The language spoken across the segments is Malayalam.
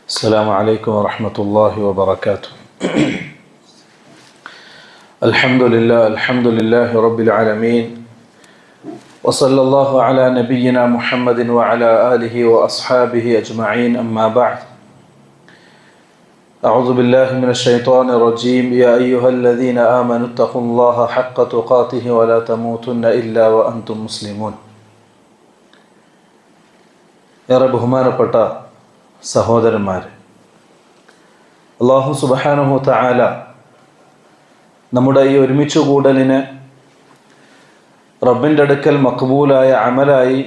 السلام عليكم ورحمة الله وبركاته. الحمد لله رب العالمين، وصلى الله على نبينا محمد وعلى آله وأصحابه أجمعين، أما بعد. أعوذ بالله من الشيطان الرجيم. يا أيها الذين آمنوا اتقوا الله حق تقاته ولا تموتن إلا وأنتم مسلمون. ഏറെ ബഹുമാനപ്പെട്ട സഹോദരന്മാരെ, അല്ലാഹു സുബ്ഹാനഹു വ തആല നമ്മുടെ ഈ ഒരുമിച്ച് കൂടലിന് റബ്ബിൻ്റെ അടുക്കൽ മഖ്ബൂലായ അമലായി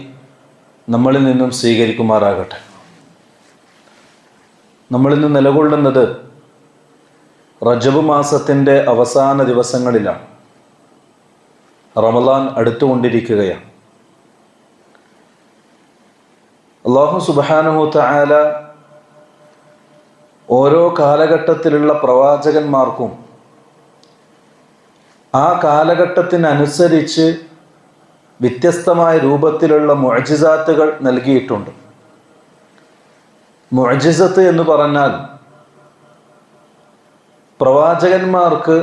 നമ്മളിൽ നിന്നും സ്വീകരിക്കുമാറാകട്ടെ. നമ്മളിന്ന് നിലകൊള്ളുന്നത് റജബ് മാസത്തിൻ്റെ അവസാന ദിവസങ്ങളിലാണ്. റമളാൻ അടുത്തുകൊണ്ടിരിക്കുകയാണ്. അല്ലാഹു സുബ്ഹാനഹു വ തആല ഓരോ കാലഘട്ടത്തിലുള്ള പ്രവാചകന്മാർക്കും ആ കാലഘട്ടത്തിനനുസരിച്ച് വ്യത്യസ്തമായ രൂപത്തിലുള്ള മുഅ്ജിസാത്തുകൾ നൽകിയിട്ടുണ്ട്. മുഅ്ജിസത്ത് എന്ന് പറഞ്ഞാൽ പ്രവാചകന്മാർക്ക്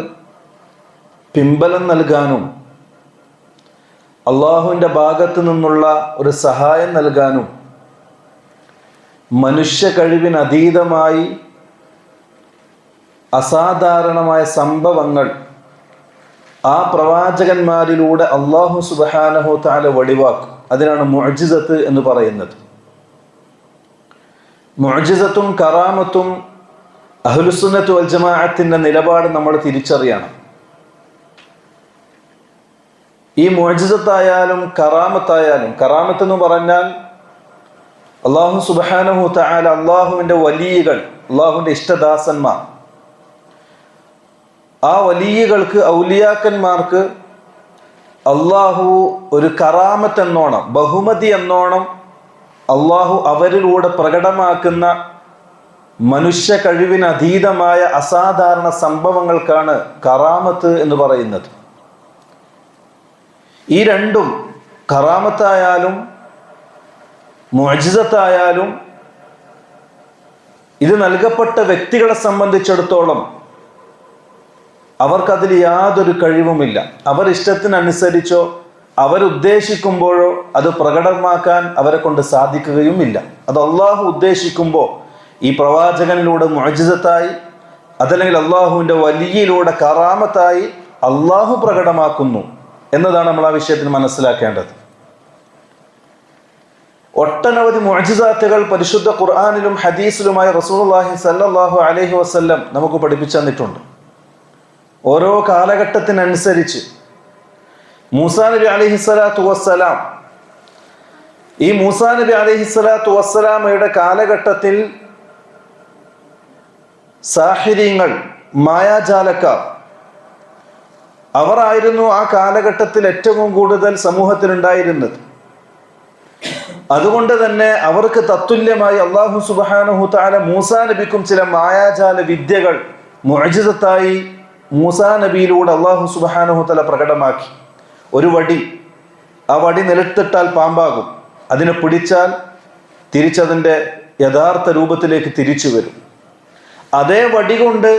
പിൻബലം നൽകാനും അള്ളാഹുവിൻ്റെ ഭാഗത്തു നിന്നുള്ള ഒരു സഹായം നൽകാനും മനുഷ്യ കഴിവിനതീതമായി അസാധാരണമായ സംഭവങ്ങൾ ആ പ്രവാചകന്മാരിലൂടെ അല്ലാഹു സുബ്ഹാനഹു വ തആല വെളിവാക്കും. അതിനാണ് മുഅ്ജിസത്ത് എന്ന് പറയുന്നത്. മുഅ്ജിസത്തും കറാമത്തും അഹ്ലുസുന്നത്ത് വൽ ജമാഅത്തിന്റെ നിലപാട് നമ്മൾ തിരിച്ചറിയണം. ഈ മുഅ്ജിസത്തായാലും കറാമത്തായാലും, കറാമത്ത് എന്ന് പറഞ്ഞാൽ അല്ലാഹു സുബ്ഹാനഹു വ തആല അല്ലാഹുവിൻ്റെ വലിയകൾ, അല്ലാഹുവിൻ്റെ ഇഷ്ടദാസന്മാർ, ആ വലിയകൾക്ക്, ഔലിയാക്കന്മാർക്ക് അള്ളാഹു ഒരു കറാമത്ത് എന്നോണം, ബഹുമതി എന്നോണം അള്ളാഹു അവരിലൂടെ പ്രകടമാക്കുന്ന മനുഷ്യ കഴിവിനതീതമായ അസാധാരണ സംഭവങ്ങൾക്കാണ് കറാമത്ത് എന്ന് പറയുന്നത്. ഈ രണ്ടും, കറാമത്തായാലും മുഅ്ജിസത്തായാലും, ഇത് നൽകപ്പെട്ട വ്യക്തികളെ സംബന്ധിച്ചിടത്തോളം അവർക്കതിൽ യാതൊരു കഴിവുമില്ല. അവർ ഇഷ്ടത്തിനനുസരിച്ചോ അവരുദ്ദേശിക്കുമ്പോഴോ അത് പ്രകടമാക്കാൻ അവരെ കൊണ്ട് സാധിക്കുകയുമില്ല. അത് അള്ളാഹു ഉദ്ദേശിക്കുമ്പോൾ ഈ പ്രവാചകനിലൂടെ മുഅ്ജിസത്തായി, അതല്ലെങ്കിൽ അള്ളാഹുവിൻ്റെ വലിയിലൂടെ കറാമത്തായി അള്ളാഹു പ്രകടമാക്കുന്നു എന്നതാണ് നമ്മൾ ആ വിഷയത്തിൽ മനസ്സിലാക്കേണ്ടത്. ഒട്ടനവധി മുഅ്ജിസാത്തുകൾ പരിശുദ്ധ ഖുർആനിലും ഹദീസിലുമായി റസൂലുള്ളാഹി സ്വല്ലല്ലാഹു അലൈഹി വസല്ലം നമുക്ക് പഠിപ്പിച്ചു തന്നിട്ടുണ്ട്. ഓരോ കാലഘട്ടത്തിനനുസരിച്ച് മൂസാ നബി അലൈഹിസ്സലാത്തു വസ്സലാം, ഈ മൂസാ നബി അലൈഹിസ്സലാത്തു വസ്സലാമയുടെ കാലഘട്ടത്തിൽ സാഹിരീങ്ങൾ, മായാജാലക്കാർ, അവരായിരുന്നു ആ കാലഘട്ടത്തിൽ ഏറ്റവും കൂടുതൽ സമൂഹത്തിലുണ്ടായിരുന്നത്. അതുകൊണ്ട് തന്നെ അവർക്ക് തത്തുല്യമായി അല്ലാഹു സുബ്ഹാനഹു വ തആല മൂസാ നബിക്കും ചില മായാജാല വിദ്യകൾ മുഅ്ജിസത്തായി മൂസാ നബിയിലൂടെ അല്ലാഹു സുബ്ഹാനഹു വ തആല പ്രകടമാക്കി. ഒരു വടി, ആ വടി നിലത്തിട്ടാൽ പാമ്പാകും, അതിനെ പിടിച്ചാൽ തിരിച്ചതിൻ്റെ യഥാർത്ഥ രൂപത്തിലേക്ക് തിരിച്ചു വരും. അതേ വടി കൊണ്ട്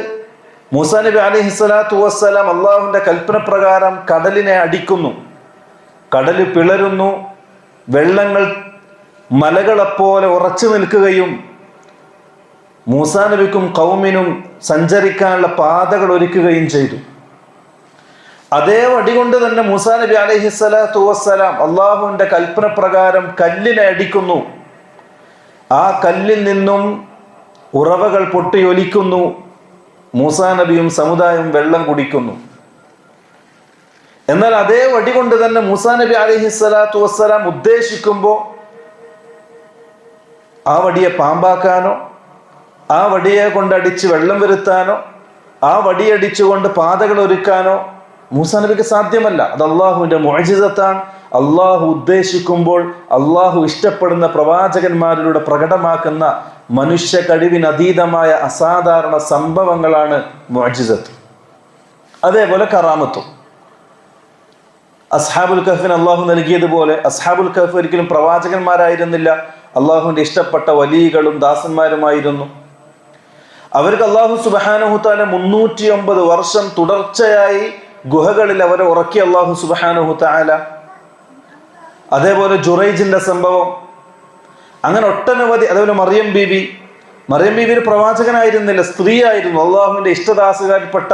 മൂസാ നബി അലൈഹിസ്സലാത്തു വസ്സലാം അള്ളാഹുവിൻ്റെ കൽപ്പന പ്രകാരം കടലിനെ അടിക്കുന്നു. കടൽ പിളരുന്നു, വെള്ളങ്ങൾ മലകളെപ്പോലെ ഉറച്ചു നിൽക്കുകയും മൂസാ നബിക്കും ഖൗമിനും സഞ്ചരിക്കാനുള്ള പാതകൾ ഒരുക്കുകയും ചെയ്തു. അതേ വടി കൊണ്ട് തന്നെ മൂസാ നബി അലൈഹിസ്സലാത്തു വസ്സലാം അള്ളാഹുവിൻ്റെ കൽപ്പന പ്രകാരം കല്ലിനെ അടിക്കുന്നു. ആ കല്ലിൽ നിന്നും ഉറവകൾ പൊട്ടിയൊലിക്കുന്നു. മൂസാ നബിയും സമുദായവും വെള്ളം കുടിക്കുന്നു. എന്നാൽ അതേ വടി കൊണ്ട് തന്നെ മൂസാ നബി അലൈഹിസ്സലാത്തു വസ്സലാം ഉദ്ദേശിക്കുമ്പോൾ ആ വടിയെ പാമ്പാക്കാനോ, ആ വടിയെ കൊണ്ടടിച്ച് വെള്ളം വരുത്താനോ, ആ വടിയടിച്ചുകൊണ്ട് പാതകൾ ഒരുക്കാനോ മൂസാ നബിക്ക് സാധ്യമല്ല. അത് അള്ളാഹുവിൻ്റെ മുഅ്ജിസത്താണ്. അള്ളാഹു ഉദ്ദേശിക്കുമ്പോൾ അള്ളാഹു ഇഷ്ടപ്പെടുന്ന പ്രവാചകന്മാരിലൂടെ പ്രകടമാക്കുന്ന മനുഷ്യ കഴിവിനതീതമായ അസാധാരണ സംഭവങ്ങളാണ് മുഅ്ജിസത്ത്. അതേപോലെ കറാമത്തും. അസ്ഹാബുൽ കഹ്ഫിന് അള്ളാഹു നൽകിയതുപോലെ അസ്ഹാബുൽ കഹ്ഫ് ഒരിക്കലും പ്രവാചകന്മാരായിരുന്നില്ല, അള്ളാഹുവിൻ്റെ ഇഷ്ടപ്പെട്ട വലിയകളും ദാസന്മാരുമായിരുന്നു. അവർക്ക് അല്ലാഹു സുബ്ഹാനഹു തആല 309 വർഷം തുടർച്ചയായി ഗുഹകളിൽ അവരെ ഉറക്കി അല്ലാഹു സുബ്ഹാനഹു തആല. അതേപോലെ ജുറൈജിന്റെ സംഭവം, അങ്ങനെ ഒട്ടനവധി. അതേപോലെ മറിയം ബീവി ഒരു പ്രവാചകനായിരുന്നില്ല, സ്ത്രീ ആയിരുന്നു. അള്ളാഹുവിന്റെ ഇഷ്ടദാസുകാരിൽപ്പെട്ട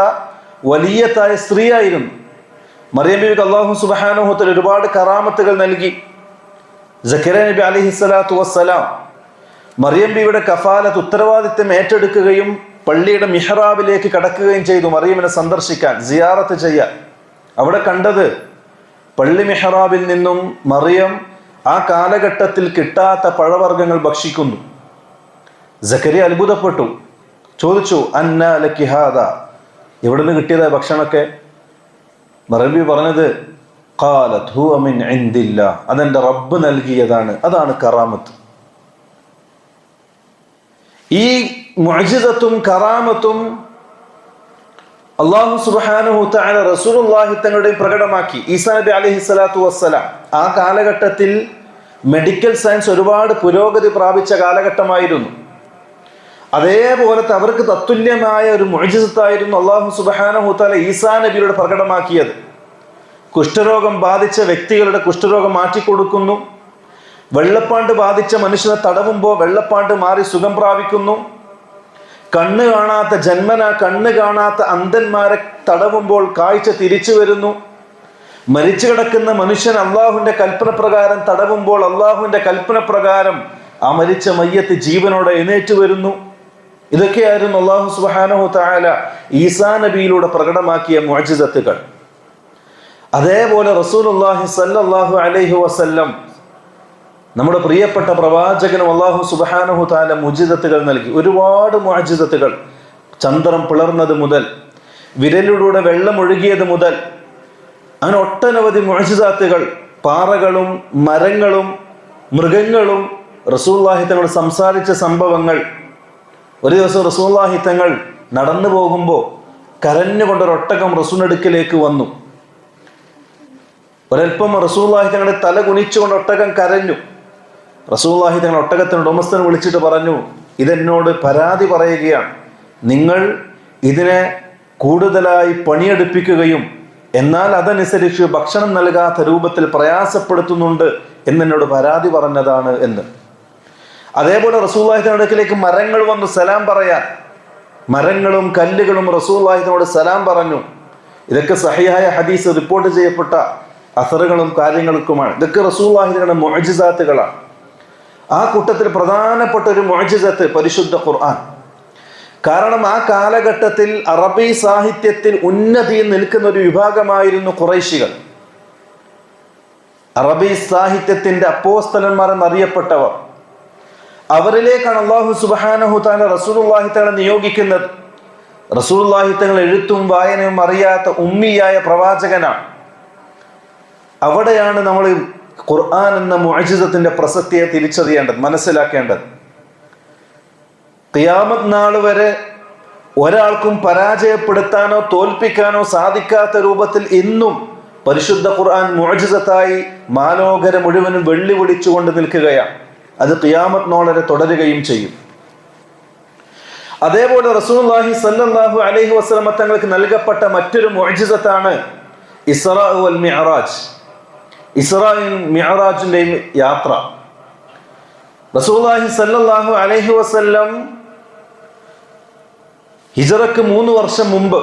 വലിയതായ സ്ത്രീ ആയിരുന്നു. മറിയം ബീവിക്ക് അല്ലാഹു സുബ്ഹാനഹു തആല ഒരുപാട് കറാമത്തുകൾ നൽകി. സക്കറിയ നബി അലൈഹിസ്സലാത്തു വസ്സലാം മറിയം ബീവിയുടെ കഫാലത്ത്, ഉത്തരവാദിത്തം ഏറ്റെടുക്കുകയും പള്ളിയുടെ മിഹ്റാബിലേക്ക് കടക്കുകയും ചെയ്തു മറിയമിനെ സന്ദർശിക്കാൻ, സിയാറത്ത് ചെയ്യാൻ. അവിടെ കണ്ടത് പള്ളി മിഹ്റാബിൽ നിന്നും മറിയം ആ കാലഘട്ടത്തിൽ കിട്ടാത്ത പഴവർഗ്ഗങ്ങൾ ഭക്ഷിക്കുന്നു. സക്കറിയ അത്ഭുതപ്പെട്ടു, ചോദിച്ചു, അന്ന ലക്കി ഹാദാ, എവിടുന്ന് കിട്ടിയതാ ഭക്ഷണമൊക്കെ? മറിയം ബീവി പറഞ്ഞത്, ഖാലത് ഹുവ മിൻ ഇൻദില്ലാഹ്, അതെന്റെ റബ്ബ് നൽകിയതാണ്, അതാണ് കറാമത്ത്. ഈ മുഅ്ജിസത്തും കറാമത്തും അല്ലാഹു സുബ്ഹാനഹു തആല റസൂലുള്ളാഹി തങ്ങളുടെയും പ്രകടമാക്കി. ഈസാ നബി അലൈഹിസ്സലാത്തു വസ്സലാം ആ കാലഘട്ടത്തിൽ മെഡിക്കൽ സയൻസ് ഒരുപാട് പുരോഗതി പ്രാപിച്ച കാലഘട്ടമായിരുന്നു. അതേപോലത്തെ അവർക്ക് തത്തുല്യമായ ഒരു മുഅ്ജിസത്തായിരുന്നു അല്ലാഹു സുബ്ഹാനഹു തആല ഈസാ നബിയുടെ പ്രകടമാക്കിയത്. കുഷ്ഠരോഗം ബാധിച്ച വ്യക്തികളുടെ കുഷ്ഠരോഗം മാറ്റിക്കൊടുക്കുന്നു. വെള്ളപ്പാണ്ട് ബാധിച്ച മനുഷ്യനെ തടവുമ്പോൾ വെള്ളപ്പാണ്ട് മാറി സുഖം പ്രാപിക്കുന്നു. കണ്ണ് കാണാത്ത, ജന്മന കണ്ണ് കാണാത്ത അന്ധന്മാരെ തടവുമ്പോൾ കാഴ്ച തിരിച്ചു വരുന്നു. മരിച്ചു കിടക്കുന്ന മനുഷ്യൻ അള്ളാഹുവിന്റെ കൽപ്പന പ്രകാരം തടവുമ്പോൾ അള്ളാഹുവിന്റെ കൽപ്പന പ്രകാരം ആ മരിച്ച മയ്യത്ത് ജീവനോടെ എഴുന്നേറ്റ് വരുന്നു. ഇതൊക്കെയായിരുന്നു അല്ലാഹു സുബ്ഹാനഹു തആല ഈസാ നബിയിലൂടെ പ്രകടമാക്കിയ മുഅ്ജിസത്തുകൾ. അതേപോലെ റസൂലുള്ളാഹി സ്വല്ലല്ലാഹു അലൈഹി വസല്ലം, നമ്മുടെ പ്രിയപ്പെട്ട പ്രവാചകനും അല്ലാഹു സുബ്ഹാനഹു തആല മുഅ്ജിസത്തുകൾ നൽകി. ഒരുപാട് മുഅ്ജിസത്തുകൾ. ചന്ദ്രൻ പിളർന്നത് മുതൽ, വിരലിലൂടെ വെള്ളം ഒഴുകിയത് മുതൽ, അങ്ങനെ ഒട്ടനവധി മുഅ്ജിസാത്തുകൾ. പാറകളും മരങ്ങളും മൃഗങ്ങളും റസൂലുള്ളാഹി തങ്ങൾ സംസാരിച്ച സംഭവങ്ങൾ. ഒരു ദിവസം റസൂലുള്ളാഹി തങ്ങൾ നടന്നു പോകുമ്പോൾ കരഞ്ഞുകൊണ്ടൊരൊട്ടകം റസൂലിനടുക്കിലേക്ക് വന്നു. ഒരൽപ്പം റസൂലുള്ളാഹി തങ്ങളുടെ തല കുനിച്ചുകൊണ്ട് ഒട്ടകം കരഞ്ഞു. റസൂലുള്ളാഹി തങ്ങൾ ഒട്ടകത്തിന് ഉടമസ്ഥനെ വിളിച്ചിട്ട് പറഞ്ഞു, ഇതെന്നോട് പരാതി പറയുകയാണ്, നിങ്ങൾ ഇതിനെ കൂടുതലായി പണിയെടുപ്പിക്കുകയും എന്നാൽ അതനുസരിച്ച് ഭക്ഷണം നൽകാത്ത രൂപത്തിൽ പ്രയാസപ്പെടുത്തുന്നുണ്ട് എന്നെന്നോട് പരാതി പറഞ്ഞതാണ് എന്ന്. അതേപോലെ റസൂലുള്ളാഹി തങ്ങളുടെ അടുക്കലേക്ക് മരങ്ങൾ വന്നു സലാം പറയാൻ. മരങ്ങളും കല്ലുകളും റസൂലുള്ളാഹി തങ്ങളോട് സലാം പറഞ്ഞു. ഇതൊക്കെ സഹിഹായ ഹദീസ് റിപ്പോർട്ട് ചെയ്യപ്പെട്ട അസറുകളും കാര്യങ്ങൾക്കുമാണ്. ഇതൊക്കെ റസൂലുള്ളാഹി തങ്ങളുടെ മുഅ്ജിസാത്തുകളാണ്. ആ കൂട്ടത്തിൽ പ്രധാനപ്പെട്ട ഒരു മുഅ്ജിസത്ത് പരിശുദ്ധ ഖുർആൻ. കാരണം ആ കാലഘട്ടത്തിൽ അറബി സാഹിത്യത്തിൽ ഉന്നതിയിൽ നിൽക്കുന്ന ഒരു വിഭാഗമായിരുന്നു ഖുറൈശികൾ. അറബി സാഹിത്യത്തിന്റെ അപ്പോസ്തലന്മാർ എന്നറിയപ്പെട്ടവർ. അവരിലേക്കാണ് അല്ലാഹു സുബ്ഹാനഹു തആല റസൂലുള്ളാഹി തങ്ങളെ നിയോഗിക്കുന്നത്. റസൂലുള്ളാഹി തങ്ങൾ എഴുത്തും വായനയും അറിയാത്ത ഉമ്മിയായ പ്രവാചകനാണ്. അവിടെയാണ് നമ്മൾ ഖുർആൻ എന്ന മുഅ്ജിസത്തിന്റെ പ്രസക്തിയെ തിരിച്ചറിയേണ്ടത്, മനസ്സിലാക്കേണ്ടത്. ഖിയാമത്ത് നാൾ വരെ ഒരാൾക്കും പരാജയപ്പെടുത്താനോ തോൽപ്പിക്കാനോ സാധിക്കാത്ത രൂപത്തിൽ ഇന്നും പരിശുദ്ധ ഖുർആൻ മുഅ്ജിസത്തായി മാലോകര മുഴുവനും വെള്ളി വിളിച്ചുകൊണ്ട് നിൽക്കുകയാണ്. അത് ഖിയാമത്ത് നാൾ വരെ തുടരുകയും ചെയ്യും. അതേപോലെ റസൂലുള്ളാഹി സ്വല്ലല്ലാഹു അലൈഹി വസല്ലം തങ്ങൾക്ക് നൽകപ്പെട്ട മറ്റൊരു മുഅ്ജിസത്താണ് ഇസ്റാ വൽ മിഅ്റാജ്. ഇസ്റായും മിഅ്റാജിന്റെയും യാത്ര. റസൂലുള്ളാഹി സ്വല്ലല്ലാഹു അലൈഹി വസല്ലം ഹിജ്റക്ക് 3 വർഷം മുമ്പ്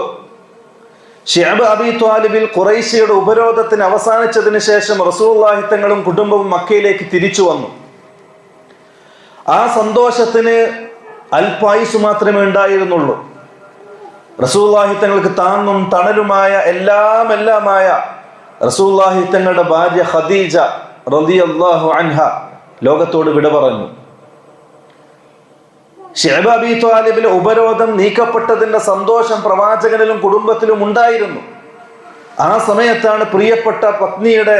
ശിഅബ് അബീ ത്വാലിബിൽ ഖുറൈശിയുടെ ഉപരോധത്തിന് അവസാനിച്ചതിന് ശേഷം റസൂലുള്ളാഹി തങ്ങളും കുടുംബവും മക്കയിലേക്ക് തിരിച്ചു വന്നു. ആ സന്തോഷത്തിന് അല്പായുസ് മാത്രമേ ഉണ്ടായിരുന്നുള്ളൂ. റസൂലുള്ളാഹി തങ്ങൾക്ക് താങ്ങും തണലുമായ എല്ലാമായ റസൂലുള്ളാഹി തങ്ങളുടെ ഭാര്യ ഖദീജ റളിയല്ലാഹു അൻഹ ലോകത്തോട് വിട പറഞ്ഞു. ശിഅബ് അബീ ത്വാലിബിലെ ഉപരോധം നീക്കപ്പെട്ടതിന്റെ സന്തോഷം പ്രവാചകനിലും കുടുംബത്തിലും ഉണ്ടായിരുന്നു. ആ സമയത്താണ് പ്രിയപ്പെട്ട പത്നിയുടെ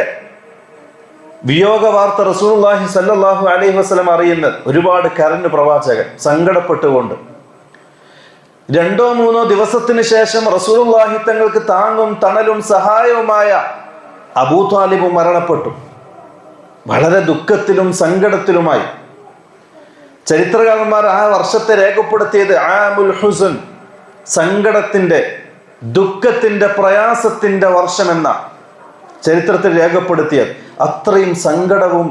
വിയോഗ വാർത്ത റസൂലുള്ളാഹി സ്വല്ലല്ലാഹു അലൈഹി വസല്ലം അറിയുന്നത്. ഒരുപാട് കരഞ്ഞു പ്രവാചകൻ, സങ്കടപ്പെട്ടുകൊണ്ട്. 2-3 ദിവസത്തിന് ശേഷം റസൂലുള്ളാഹി തങ്ങൾക്ക് താങ്ങും തണലും സഹായവുമായ അബൂ ത്വാലിബ് മരണപ്പെട്ടു. വളരെ ദുഃഖത്തിലും സങ്കടത്തിലുമായി. ചരിത്രകാരന്മാർ ആ വർഷത്തെ രേഖപ്പെടുത്തിയത് ആമുൽ ഹുസൻ, സങ്കടത്തിന്റെ, ദുഃഖത്തിന്റെ, പ്രയാസത്തിന്റെ വർഷമെന്ന ചരിത്രത്തിൽ രേഖപ്പെടുത്തിയത്. അത്രയും സങ്കടവും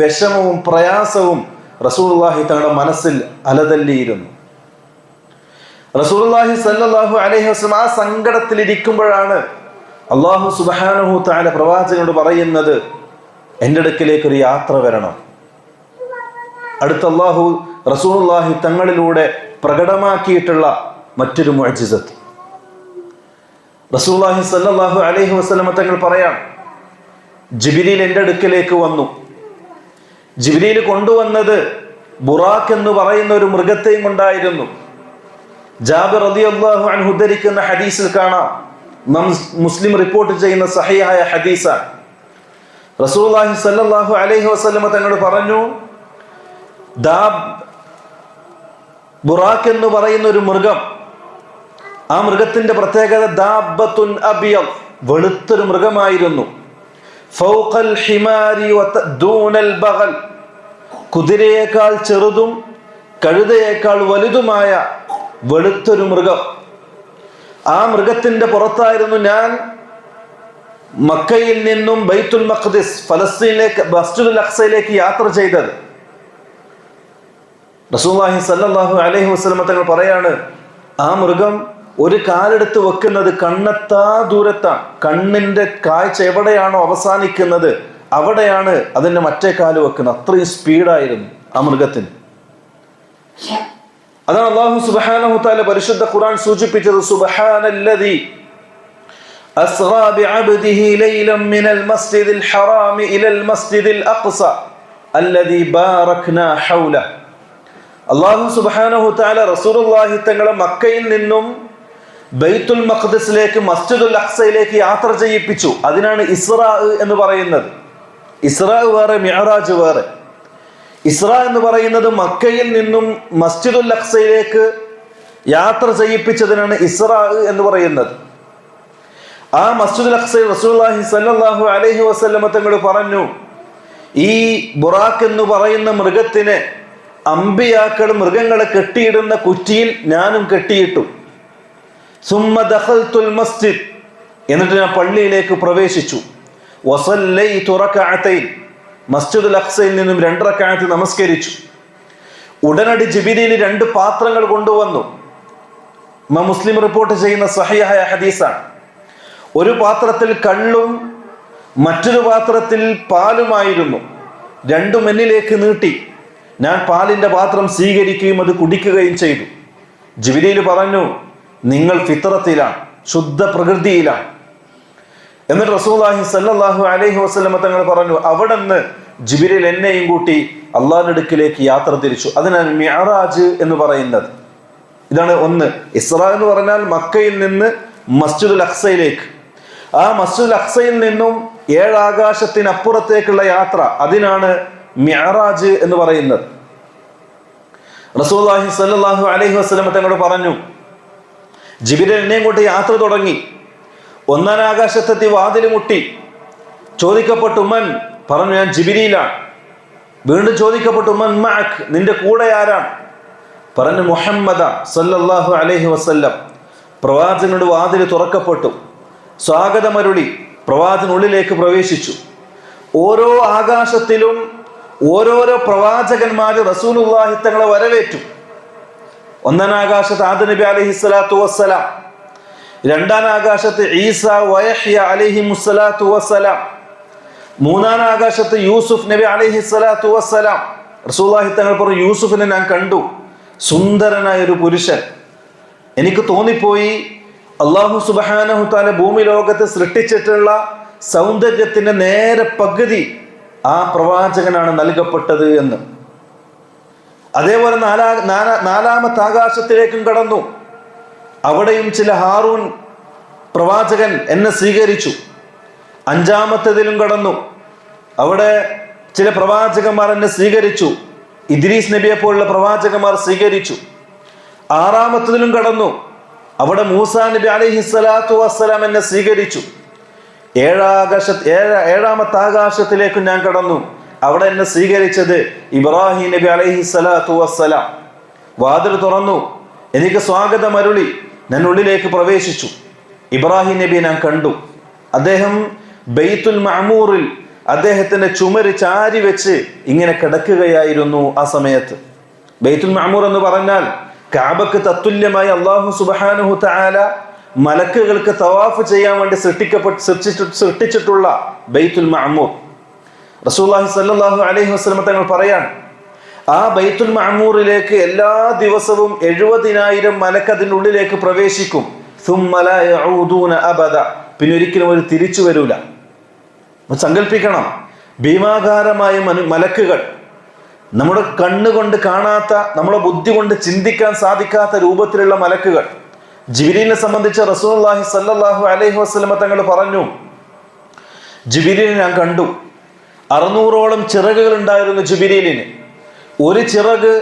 വിഷമവും പ്രയാസവും റസൂലുള്ളാഹി തങ്ങളുടെ മനസ്സിൽ അലതല്ലിയിരുന്നു. റസൂലുള്ളാഹി സ്വല്ലല്ലാഹു അലൈഹി വസല്ലം ആ സങ്കടത്തിലിരിക്കുമ്പോഴാണ് അല്ലാഹു സുബ്ഹാനഹു തആല പ്രവാചകനോട് പറയുന്നത്, എൻ്റെ അടുക്കിലേക്ക് ഒരു യാത്ര വരണം. അടുത്ത അല്ലാഹു റസൂലുള്ളാഹി തങ്ങളിലൂടെ പ്രകടമാക്കിയിട്ടുള്ള മറ്റൊരു മുഅ്ജിസത്ത്. റസൂലുള്ളാഹി സ്വല്ലല്ലാഹു അലൈഹി വസല്ലം തങ്ങൾ പറയാം, ജിബ്രീൽ എൻ്റെ അടുക്കിലേക്ക് വന്നു. ജിബ്രീൽ കൊണ്ടുവന്നത് ബുറാഖ് എന്ന് പറയുന്ന ഒരു മൃഗത്തെയും കൊണ്ടായിരുന്നു. ജാബിർ റളിയല്ലാഹു അൻഹു ഉദ്ധരിക്കുന്ന ഹദീസിൽ കാണാം, മുസ്ലിം റിപ്പോർട്ട് ചെയ്യുന്ന സഹീഹായ ഹദീസാണ്. റസൂലുള്ളാഹി സ്വല്ലല്ലാഹു അലൈഹി വസല്ലം തങ്ങൾ പറഞ്ഞു, ബുറാഖ് എന്ന് പറയുന്ന ഒരു മൃഗം, ആ മൃഗത്തിന്റെ പ്രത്യേകത ദാബത്തുൻ അബിയദ്, വെളുത്തൊരു മൃഗമായിരുന്നു. ഫൗഖൽ ഹിമാരി ദൂനൽ ബഗൽ, കുതിരയേക്കാൾ ചെറുതും കഴുതയേക്കാൾ വലുതുമായ വെളുത്തൊരു മൃഗം. ആ മൃഗത്തിന്റെ പുറത്തായിരുന്നു ഞാൻ മക്കയിൽ നിന്നും ബൈത്തുൽ മഖ്ദിസ്, ഫലസ്തീനിലേക്ക്, മസ്ജിദുൽ അഖ്സയിലേക്ക് യാത്ര ചെയ്തത്. റസൂലുള്ളാഹി സ്വല്ലല്ലാഹു അലൈഹി വസല്ലം തങ്ങൾ പറയാണ്, ആ മൃഗം ഒരു കാലെടുത്ത് വെക്കുന്നത് കണ്ണെത്താ ദൂരത്താണ്. കണ്ണിന്റെ കാഴ്ച എവിടെയാണോ അവസാനിക്കുന്നത് അവിടെയാണ് അതിന്റെ മറ്റേ കാല് വെക്കുന്നത്. അത്രയും സ്പീഡായിരുന്നു ആ മൃഗത്തിന്. അതാണ് അല്ലാഹു സുബ്ഹാനഹു തആല പരിശുദ്ധ ഖുർആൻ സൂചിപ്പിച്ചത്, സുബ്ഹാനല്ലദീ അസ്റാ ബിഅബ്ദിഹി ലൈലൻ മിനൽ മസ്ജിദിൽ ഹറാം ഇലൽ മസ്ജിദിൽ അഖ്സ അല്ലദീ ബാറക്നാ ഹൗല. അല്ലാഹു സുബ്ഹാനഹു തആല റസൂലുള്ളാഹി തങ്ങളെ മക്കയിൽ നിന്നും ബൈത്തുൽ മഖ്ദിസിലേക്ക്, മസ്ജിദുൽ അഖ്സയിലേക്ക് യാത്ര ചെയ്യിപ്പിച്ചു. അതിനാണ് ഇസ്റാ എന്ന് പറയുന്നത്. ഇസ്റാ വേറെ, മിഅ്റാജ് വേറെ. ഇസ്റാ എന്ന് പറയുന്നത് മക്കയിൽ നിന്നും മസ്ജിദുൽ അഖ്സയിലേക്ക് യാത്ര ചെയ്യിപ്പിച്ചതിനാണ് ഇസ്റാ എന്ന് പറയുന്നത്. ആ മസ്ജിദുൽ അഖ്സയിൽ റസൂലുള്ളാഹി സ്വല്ലല്ലാഹു അലൈഹി വസല്ലം തങ്ങൾ പറഞ്ഞു, ഈ ബുറാഖ് എന്ന് പറയുന്ന മൃഗത്തിനെ അമ്പിയാക്കൾ മൃഗങ്ങളെ കെട്ടിയിടുന്ന കുറ്റിയിൽ ഞാനും കെട്ടിയിട്ടു. സുമ്മ ദഖൽതുൽ മസ്ജിദ്, എന്നിട്ട് ഞാൻ പള്ളിയിലേക്ക് പ്രവേശിച്ചു. വസല്ലൈതു റകഅതൈൻ, മസ്ജിദുൽ അഖ്സയിൽ നിന്നും 2 റക്അത്ത് നമസ്കരിച്ചു. ഉടനടി ജിബ്രീൽ 2 പാത്രങ്ങൾ കൊണ്ടുവന്നു. മുസ്ലിം റിപ്പോർട്ട് ചെയ്യുന്ന സഹീഹായ ഹദീസാണ്. ഒരു പാത്രത്തിൽ കള്ളും മറ്റൊരു പാത്രത്തിൽ പാലുമായിരുന്നു. രണ്ടും എന്നിലേക്ക് നീട്ടി. ഞാൻ പാലിന്റെ പാത്രം സ്വീകരിക്കുകയും അത് കുടിക്കുകയും ചെയ്തു. ജിബ്രീൽ പറഞ്ഞു, നിങ്ങൾ ഫിത്രത്തിലാണ്, ശുദ്ധ പ്രകൃതിയിലാണ്. എന്നിട്ട് റസൂലുള്ളാഹി സ്വല്ലല്ലാഹു അലൈഹി വസല്ലം തങ്ങൾ പറഞ്ഞു, അവിടുന്ന് ജിബ്രീൽ എന്നെയും കൂട്ടി അള്ളാഹുവിന്റെ അടുക്കിലേക്ക് യാത്ര തിരിച്ചു. അതിനാണ് മിഅ്റാജ് എന്ന് പറയുന്നത്. ഇതാണ് ഒന്ന്. ഇസ്റാ എന്ന് പറഞ്ഞാൽ മക്കയിൽ നിന്ന് മസ്ജിദുൽ അഖ്സയിലേക്ക്, ആ മസ്ജിദുൽ അഖ്സയിൽ നിന്നും 7 ആകാശത്തിനപ്പുറത്തേക്കുള്ള യാത്ര, അതിനാണ് മിഅ്റാജ് എന്ന് പറയുന്നത്. റസൂലുള്ളാഹി സ്വല്ലല്ലാഹു അലൈഹി വസല്ലം തങ്ങൾ പറഞ്ഞു, ജിബ്രീൽ എന്നെയും കൂട്ടി യാത്ര തുടങ്ങി. 1-ാം ആകാശത്തെത്തി വാതിൽ മുട്ടി. ചോദിക്കപ്പെട്ടു, മൻ? പറഞ്ഞു, ഞാൻ ജിബ്രീലാണ്. വീണ്ടും ചോദിക്കപ്പെട്ടു, മൻ മഅക്? നിന്റെ കൂടെ ആരാണ്? പറഞ്ഞു, മുഹമ്മദ സല്ലല്ലാഹു അലൈഹി വസല്ലം. പ്രവാചകനോട് വാതിൽ തുറക്കപ്പെട്ടു. സ്വാഗതമരുളി പ്രവാചകനുള്ളിലേക്ക് പ്രവേശിച്ചു. ഓരോ ആകാശത്തിലും ഓരോരോ പ്രവാചകന്മാര് റസൂലുള്ളാഹി തങ്ങളെ വരവേറ്റു. 1-ാം ആകാശത്ത് ആദം നബി അലൈഹിസ്സലാത്തു വസ്സലാം, 2-ാം ആകാശത്ത് ഈസ വയഹ്യ അലൈഹിമുസ്സലാത്തു വസ്സലാം, 3-ാം ആകാശത്ത് യൂസുഫ് നബി അലൈഹിസ്സലാത്തു വസ്സലാം. റസൂലുള്ളാഹി തങ്ങൾ പറഞ്ഞു, യൂസുഫിനെ ഞാൻ കണ്ടു, സുന്ദരനായ ഒരു പുരുഷൻ. എനിക്ക് തോന്നിപ്പോയി അല്ലാഹു സുബ്ഹാനഹു തആല ഭൂമി ലോകത്തെ സൃഷ്ടിച്ചിട്ടുള്ള സൗന്ദര്യത്തിന്റെ നേരെ പകുതി ആ പ്രവാചകനാണ് നൽകപ്പെട്ടത് എന്ന്. അതേപോലെ 4-ാമത്തെ ആകാശത്തിലേക്കും കടന്നു. അവിടെയും ചില ഹാറൂൻ പ്രവാചകൻ എന്നെ സ്വീകരിച്ചു. 5-ാമത്തേതിലും കടന്നു. അവിടെ ചില പ്രവാചകന്മാർ എന്നെ സ്വീകരിച്ചു. ഇദ്രീസ് നബിയെ പോലുള്ള പ്രവാചകന്മാർ സ്വീകരിച്ചു. 6-ാമത്തേതിലും കടന്നു. അവിടെ മൂസാ നബി അലൈഹിസ്സലാത്തു വസ്സലാം എന്നെ സ്വീകരിച്ചു. 7-ാമത്തെ ആകാശത്തിലേക്ക് ഞാൻ കടന്നു. അവിടെ എന്നെ സ്വീകരിച്ചത് ഇബ്രാഹിം നബി അലൈഹി സ്വലാത്തു വസ്സലാം. വാതിൽ തുറന്നു, എനിക്ക് സ്വാഗതം അരുളി, ഞാൻ ഉള്ളിലേക്ക് പ്രവേശിച്ചു. ഇബ്രാഹിം നബിയെ ഞാൻ കണ്ടു. അദ്ദേഹം ബൈത്തുൽ മഅമൂറിൽ അദ്ദേഹത്തിന്റെ ചുമര് ചാരി വെച്ച് ഇങ്ങനെ കിടക്കുകയായിരുന്നു. ആ സമയത്ത് ബൈത്തുൽ മഅമൂർ എന്ന് പറഞ്ഞാൽ കഅബക്ക് തത്തുല്യമായി അല്ലാഹു സുബ്ഹാനഹു തആല മലക്കുകൾക്ക് തവാഫ് ചെയ്യാൻ വേണ്ടി സൃഷ്ടിച്ചിട്ടുള്ള ബൈത്തുൽ മഅമൂർ. റസൂലുള്ളാഹി സ്വല്ലല്ലാഹു അലൈഹി വസല്ലം തങ്ങൾ പറയാൻ, ആ ബൈത്തുൽ മഅമൂറിലേക്ക് എല്ലാ ദിവസവും 70,000 മലക്ക് അതിനുള്ളിലേക്ക് പ്രവേശിക്കും. സുമ്മ ലാ യഊദൂന അബദ, പിന്നെ ഒരിക്കലും ഒരു തിരിച്ചു വരൂല. സങ്കല്പിക്കണം, ഭീമാകാരമായ മലക്കുകൾ, നമ്മുടെ കണ്ണുകൊണ്ട് കാണാത്ത, നമ്മുടെ ബുദ്ധി കൊണ്ട് ചിന്തിക്കാൻ സാധിക്കാത്ത രൂപത്തിലുള്ള മലക്കുകൾ. ജിബ്രീലിനെ സംബന്ധിച്ച് റസൂലുള്ളാഹി സ്വല്ലല്ലാഹു അലൈഹി വസല്ലം തങ്ങൾ പറഞ്ഞു, ജിബ്രീലിനെ ഞാൻ കണ്ടു. 600ഓളം ചിറകുകൾ ഉണ്ടായിരുന്നു ജിബ്രീലിന്. ഒരു ചിറക്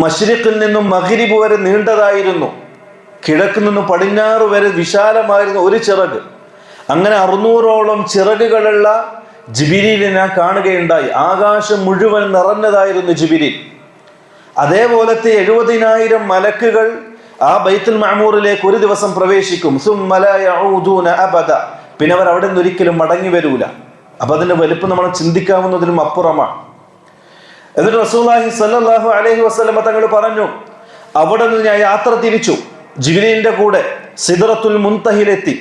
മശ്രിഖിൽ നിന്നും മഗ്രിബ് വരെ നീണ്ടതായിരുന്നു, കിഴക്ക് നിന്നും പടിഞ്ഞാറ് വരെ വിശാലമായിരുന്നു ഒരു ചിറക്. അങ്ങനെ 600ഓളം ചിറകുകളുള്ള ജിബ്രീലിനെ ഞാൻ കാണുകയുണ്ടായി. ആകാശം മുഴുവൻ നിറഞ്ഞതായിരുന്നു ജിബ്രീൽ. അതേപോലത്തെ 70,000 മലക്കുകൾ ആ ബൈത്തുൽ മഅമൂറിലേക്ക് ഒരു ദിവസം പ്രവേശിക്കും. സുമ്മ ലാ യഊദൂന അബദ, പിന്നെ അവർ അവിടെ നിന്ന് ഒരിക്കലും മടങ്ങി വരൂല. അപ്പൊ അതിന്റെ വലിപ്പം നമ്മൾ ചിന്തിക്കാവുന്നതിലും അപ്പുറമാണ്. എന്നിട്ട് റസൂലുള്ളാഹി സ്വല്ലല്ലാഹു അലൈഹി വസല്ലം തങ്ങൾ പറഞ്ഞു, അവിടെ നിന്ന് ഞാൻ യാത്ര തിരിച്ചു ജിബ്രീലിന്റെ കൂടെ സിദ്റത്തുൽ മുൻതഹിലെത്തി.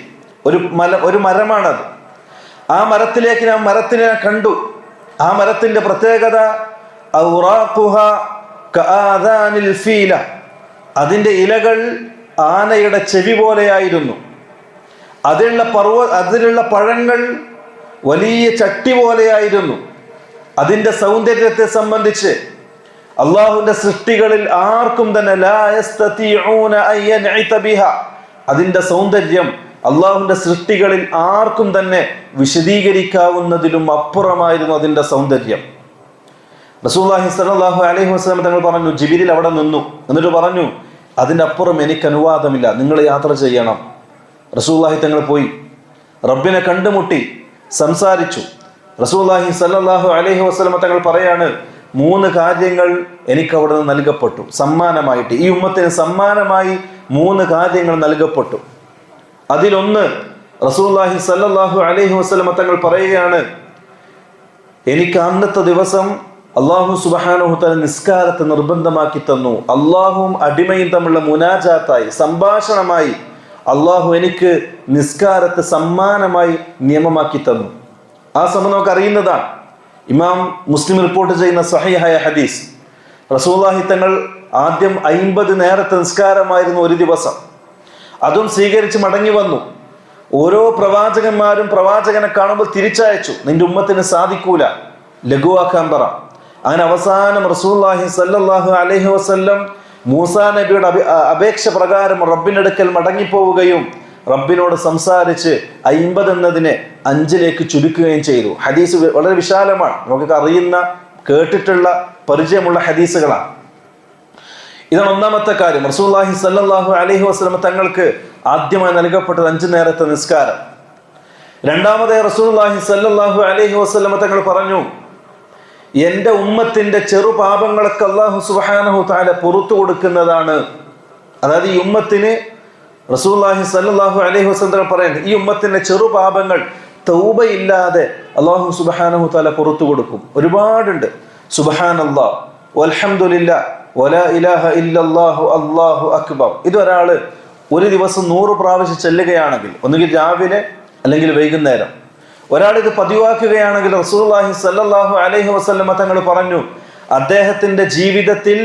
ഒരു മരമാണത്. ആ മരത്തിലേക്ക് മരത്തിനെ കണ്ടു. ആ മരത്തിന്റെ പ്രത്യേകത ഔറാഖുഹാ കആദാനിൽ ഫീല, അതിന്റെ ഇലകൾ ആനയുടെ ചെവി പോലെയായിരുന്നു. അതിലുള്ള പഴങ്ങൾ വലിയ ചട്ടി പോലെയായിരുന്നു. അതിന്റെ സൗന്ദര്യത്തെ സംബന്ധിച്ച് അള്ളാഹുവിന്റെ സൃഷ്ടികളിൽ ആർക്കും തന്നെ ലാ യസ്തതിഊന അൻ യൻഇത ബിഹാ, അതിന്റെ സൗന്ദര്യം അള്ളാഹുവിന്റെ സൃഷ്ടികളിൽ ആർക്കും തന്നെ വിശദീകരിക്കാവുന്നതിലും അപ്പുറമായിരുന്നു അതിന്റെ സൗന്ദര്യം. റസൂലുള്ളാഹി സ്വല്ലല്ലാഹു അലൈഹി വസല്ലം തങ്ങൾ പറഞ്ഞു, ജിബ്രീൽ അവിടെ നിന്നു. എന്നിട്ട് പറഞ്ഞു, അതിൻ്റെ അപ്പുറം എനിക്ക് അനുവാദമില്ല, നിങ്ങൾ യാത്ര ചെയ്യണം. റസൂലുള്ളാഹി തങ്ങൾ പോയി റബ്ബിനെ കണ്ടുമുട്ടി, സംസാരിച്ചു. റസൂലുള്ളാഹി സ്വല്ലല്ലാഹു അലൈഹി വസല്ലം തങ്ങൾ പറയാണ്, 3 കാര്യങ്ങൾ എനിക്ക് അവിടെ നിന്ന് നൽകപ്പെട്ടു സമ്മാനമായിട്ട്. ഈ ഉമ്മത്തിന് സമ്മാനമായി 3 കാര്യങ്ങൾ നൽകപ്പെട്ടു. അതിലൊന്ന് റസൂലുള്ളാഹി സ്വല്ലല്ലാഹു അലൈഹി വസല്ലം തങ്ങൾ പറയുകയാണ്, എനിക്ക് അന്നത്തെ ദിവസം അല്ലാഹു സുബ്ഹാനഹു തആല നിസ്കാരത്തെ നിർബന്ധമാക്കി തന്നു. അല്ലാഹുവും അടിമയും തമ്മിലുള്ള മുനാജാത്തായി, സംഭാഷണമായി അല്ലാഹു എനിക്ക് നിസ്കാരത്തെ സമ്മാനമായി നിയമമാക്കി തന്നു. ആ സമയം നമുക്ക് അറിയുന്നതാണ്, ഇമാം മുസ്ലിം റിപ്പോർട്ട് ചെയ്യുന്ന സഹീഹായ ഹദീസ്. റസൂലുള്ളാഹി തങ്ങൾ ആദ്യം 50 നേരത്തെ നിസ്കാരമായിരുന്നു ഒരു ദിവസം. അതും സ്വീകരിച്ച് മടങ്ങി വന്നു. ഓരോ പ്രവാചകന്മാരും പ്രവാചകനെ കാണുമ്പോൾ തിരിച്ചയച്ചു, നിന്റെ ഉമ്മത്തിന് സാധിക്കൂല, ലഘുവാക്കാൻ പറ. അങ്ങനെ അവസാനം റസൂലുള്ളാഹി സ്വല്ലല്ലാഹു അലൈഹി വസല്ലം മൂസാ നബിയുടെ അപേക്ഷ പ്രകാരം റബ്ബിനടുക്കൽ മടങ്ങിപ്പോവുകയും റബ്ബിനോട് സംസാരിച്ച് 50 എന്നതിനെ 5ലേക്ക് ചുരുക്കുകയും ചെയ്തു. ഹദീസ് വളരെ വിശാലമാണ്, നമുക്കൊക്കെ അറിയുന്ന, കേട്ടിട്ടുള്ള, പരിചയമുള്ള ഹദീസുകളാണ്. ഇതാണ് ഒന്നാമത്തെ കാര്യം. റസൂലുള്ളാഹി സ്വല്ലല്ലാഹു അലൈഹി വസല്ലം തങ്ങൾക്ക് ആദ്യമായി നൽകപ്പെട്ടത് 5 നേരത്തെ നിസ്കാരം. രണ്ടാമതായി റസൂലുള്ളാഹി സ്വല്ലല്ലാഹു അലൈഹി വസല്ലം തങ്ങൾ പറഞ്ഞു, എൻ്റെ ഉമ്മത്തിന്റെ ചെറു പാപങ്ങളൊക്കെ അല്ലാഹു സുബ്ഹാനഹു തആല പുറത്തു കൊടുക്കുന്നതാണ്. അതായത് ഈ ഉമ്മത്തിന് റസൂലുള്ളാഹി സ്വല്ലല്ലാഹു അലൈഹി വസല്ലം തങ്ങൾ പറയുന്നത്, ഈ ഉമ്മത്തിന്റെ ചെറു പാപങ്ങൾ തൗബയില്ലാതെ അല്ലാഹു സുബ്ഹാനഹു തആല പുറത്തു കൊടുക്കും. ഒരുപാടുണ്ട്. സുബ്ഹാനല്ലാഹ് വൽഹംദുലില്ലാഹ് വലാ ഇലാഹ ഇല്ലല്ലാഹു അല്ലാഹു അക്ബർ. ഇതൊരാള് ഒരു ദിവസം 100 പ്രാവശ്യം ചെല്ലുകയാണെങ്കിൽ, ഒന്നുകിൽ രാവിലെ അല്ലെങ്കിൽ വൈകുന്നേരം, ഒരാളിത് പതിവാക്കുകയാണെങ്കിൽ റസൂലുള്ളാഹി സ്വല്ലല്ലാഹു അലൈഹി വസല്ലം തങ്ങൾ പറഞ്ഞു, അദ്ദേഹത്തിന്റെ ജീവിതത്തിൽ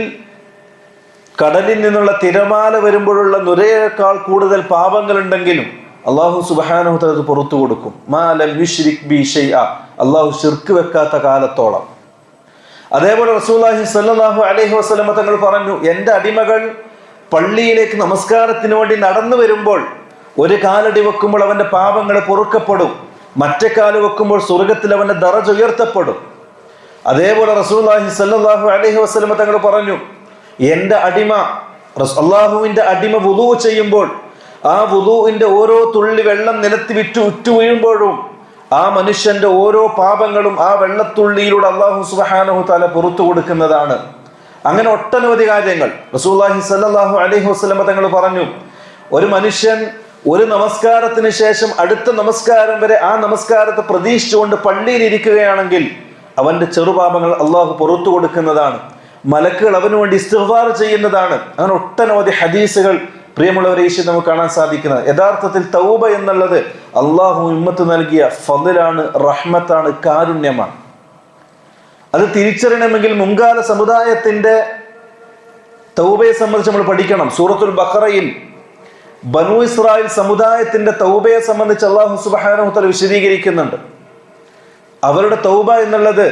കടലിൽ നിന്നുള്ള തിരമാല വരുമ്പോഴുള്ള നുരയേക്കാൾ കൂടുതൽ പാപങ്ങൾ ഉണ്ടെങ്കിലും അല്ലാഹു സുബ്ഹാനഹു തആല പുറത്തു കൊടുക്കും. മാ ലം യുശ്രിക് ബി ഷൈഅ, അല്ലാഹു ശിർക്ക് വെക്കാത്ത കാലത്തോളം. അതേപോലെ റസൂലുള്ളാഹി സ്വല്ലല്ലാഹു അലൈഹി വസല്ലം തങ്ങൾ പറഞ്ഞു, എൻ്റെ അടിമകൾ പള്ളിയിലേക്ക് നമസ്കാരത്തിന് വേണ്ടി നടന്നു വരുമ്പോൾ ഒരു കാലടി വെക്കുമ്പോൾ അവന്റെ പാപങ്ങൾ പൊറുക്കപ്പെടും, മറ്റേ കാല് വെക്കുമ്പോൾ സ്വർഗത്തിൽ അവന്റെ ദറജ ഉയർത്തപ്പെടും. അതേപോലെ റസൂലുള്ളാഹി സ്വല്ലല്ലാഹു അലൈഹി വസല്ലം തങ്ങൾ പറഞ്ഞു, എൻ്റെ അടിമ, അല്ലാഹുവിന്റെ അടിമ വുദൂ ചെയ്യുമ്പോൾ ആ വുദൂഇന്റെ ഓരോ തുള്ളി വെള്ളം നിലത്ത് ഉറ്റു വീഴുമ്പോഴും ആ മനുഷ്യന്റെ ഓരോ പാപങ്ങളും ആ വെള്ളത്തുള്ളിയിലൂടെ അല്ലാഹു സുബ്ഹാനഹു തആല പുറത്തു കൊടുക്കുന്നതാണ്. അങ്ങനെ ഒട്ടനവധി കാര്യങ്ങൾ റസൂലുള്ളാഹി സ്വല്ലല്ലാഹു അലൈഹി വസല്ലം തങ്ങൾ പറഞ്ഞു, ഒരു മനുഷ്യൻ ഒരു നമസ്കാരത്തിന് ശേഷം അടുത്ത നമസ്കാരം വരെ ആ നമസ്കാരത്തെ പ്രതീക്ഷിച്ചുകൊണ്ട് പള്ളിയിൽ ഇരിക്കുകയാണെങ്കിൽ അവന്റെ ചെറുപാപങ്ങൾ അള്ളാഹു പുറത്തു കൊടുക്കുന്നതാണ്. മലക്കുകൾ അവന് വേണ്ടി ഇസ്തിഗ്ഫാർ ചെയ്യുന്നതാണ്. അങ്ങനെ ഒട്ടനവധി ഹദീസുകൾ പ്രിയമുള്ളവരെ ഈശോ നമുക്ക് കാണാൻ സാധിക്കുന്നത്. യഥാർത്ഥത്തിൽ തൗബ എന്നുള്ളത് അള്ളാഹു ഉമ്മത്ത് നൽകിയ ഫദ്ലാണ്, റഹ്മത്താണ്, കാരുണ്യമാണ്. അത് തിരിച്ചറിയണമെങ്കിൽ മുൻകാല സമുദായത്തിന്റെ തൗബയെ സംബന്ധിച്ച് നമ്മൾ പഠിക്കണം. സൂറത്തുൽ ബഖറയിൽ ബനൂ ഇസ്രായേൽ സമുദായത്തിന്റെ തൗബയെ സംബന്ധിച്ച് അല്ലാഹു സുബ്ഹാനഹു തആല വിശദീകരിക്കുന്നുണ്ട്. അവരുടെ തൗബ എന്നുള്ളത്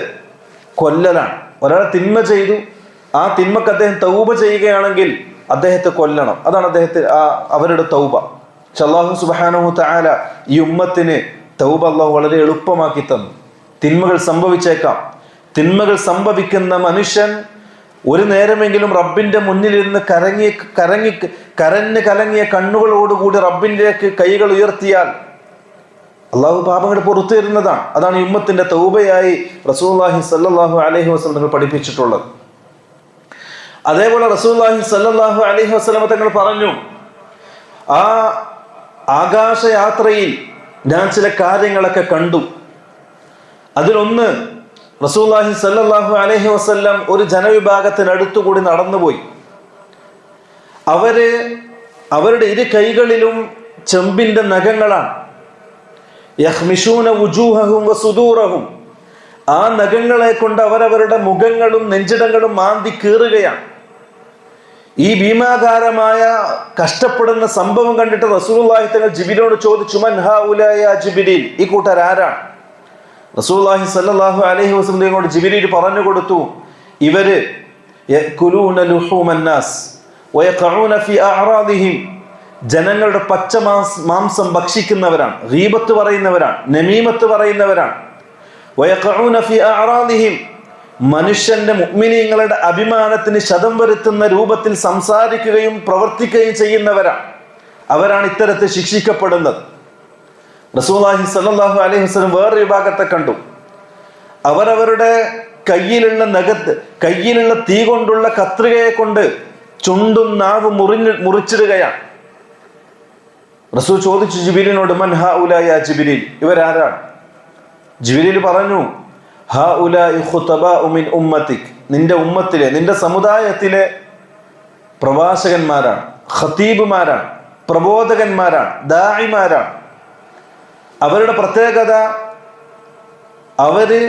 കൊല്ലലാണ്. ഒരാൾ തിന്മ ചെയ്തു, ആ തിന്മക്ക് അദ്ദേഹം തൗബ ചെയ്യുകയാണെങ്കിൽ അദ്ദേഹത്തെ കൊല്ലണം. അതാണ് അവരുടെ തൗബ. പക്ഷെ അല്ലാഹു സുബ്ഹാനഹു തആല ഈ ഉമ്മത്തിന് തൗബ അല്ലാഹു വളരെ എളുപ്പമാക്കി തന്നു. തിന്മകൾ സംഭവിച്ചേക്കാം. തിന്മകൾ സംഭവിക്കുന്ന മനുഷ്യൻ ഒരു നേരമെങ്കിലും റബ്ബിന്റെ മുന്നിലിരുന്ന് കരഞ്ഞ് കലങ്ങിയ കണ്ണുകളോടുകൂടി റബ്ബിലേക്ക് കൈകൾ ഉയർത്തിയാൽ അള്ളാഹു പാപങ്ങൾ പുറത്തു തരുന്നതാണ്. അതാണ് ഈ ഉമ്മത്തിന്റെ തൗബയായി റസൂലുള്ളാഹി സ്വല്ലല്ലാഹു അലൈഹി വസല്ലം തങ്ങൾ പഠിപ്പിച്ചിട്ടുള്ളത്. അതേപോലെ റസൂലുള്ളാഹി സ്വല്ലല്ലാഹു അലൈഹി വസല്ലം തങ്ങൾ പറഞ്ഞു, ആ ആകാശയാത്രയിൽ ഞാൻ ചില കാര്യങ്ങളൊക്കെ കണ്ടു. അതിലൊന്ന്, റസൂലുള്ളാഹി സ്വല്ലല്ലാഹു അലൈഹി വസല്ലം ഒരു ജനവിഭാഗത്തിനടുത്തുകൂടി നടന്നുപോയി. അവരുടെ ഇരു കൈകളിലും ചെമ്പിന്റെ നഖങ്ങളാണ്. യഖ്മിശൂന വുജൂഹഹും വസുദൂറഹും, ആ നഖങ്ങളെ കൊണ്ട് അവരവരുടെ മുഖങ്ങളും നെഞ്ചിടങ്ങളും മാന്തി കീറുകയാണ്. ഈ ഭീമാകാരമായ കഷ്ടപ്പെടുന്ന സംഭവം കണ്ടിട്ട് റസൂലുള്ളാഹി തങ്ങൾ ജിബ്രീലിനോട് ചോദിച്ചു, മൻ ഹൗലായ ജിബ്രീൽ, ഈ കൂട്ടർ ആരാണ്? റസൂലുള്ളാഹി സ്വല്ലല്ലാഹു അലൈഹി വസല്ലം ജിബ്രീൽ പറഞ്ഞു കൊടുത്തു, ഇവര് യഅ്കുലൂന ലുഹൂമൻ നാസ് വയഖഊന ഫീ അഅറാദിഹിം, ജനങ്ങളുടെ പച്ച മാംസം ഭക്ഷിക്കുന്നവരാണ്, ഗീബത്ത് പറയുന്നവരാണ്, നമീമത്ത് പറയുന്നവരാണ്. വയഖഊന ഫീ അഅറാദിഹിം, മനുഷ്യന്റെ മുഅ്മിനീങ്ങളുടെ അഭിമാനത്തിന് ശതം വരുത്തുന്ന രൂപത്തിൽ സംസാരിക്കുകയും പ്രവർത്തിക്കുകയും ചെയ്യുന്നവരാണ്. അവരാണ് ഇത്തരത്തിൽ ശിക്ഷിക്കപ്പെടുന്നത്. റസൂലുള്ളാഹി സ്വല്ലല്ലാഹു അലൈഹി വസല്ലം വേറൊരു വിഭാഗത്തെ കണ്ടു. അവരവരുടെ കയ്യിലുള്ള തീ കൊണ്ടുള്ള കത്രികയെ കൊണ്ട് ചുണ്ടും നാവും മുറിച്ചിടുകയാണ്. റസൂൽ ചോദിച്ചു ജിബ്രീലിനോട്, മൻ ഹൗലായ ജിബ്രീൽ, ഇവരാരാണ്? ജിബ്രീൽ പറഞ്ഞു, ഹൗലാഇ ഖുതബാഉ മിൻ ഉമ്മതിക്, നിന്റെ ഉമ്മത്തിലെ, നിന്റെ സമുദായത്തിലെ പ്രവാചകന്മാരാണ്, ഖതീബുമാരാണ്, പ്രബോധകന്മാരാണ്, ദാഇമാരാണ്. അവരുടെ പ്രത്യേകത, അവര്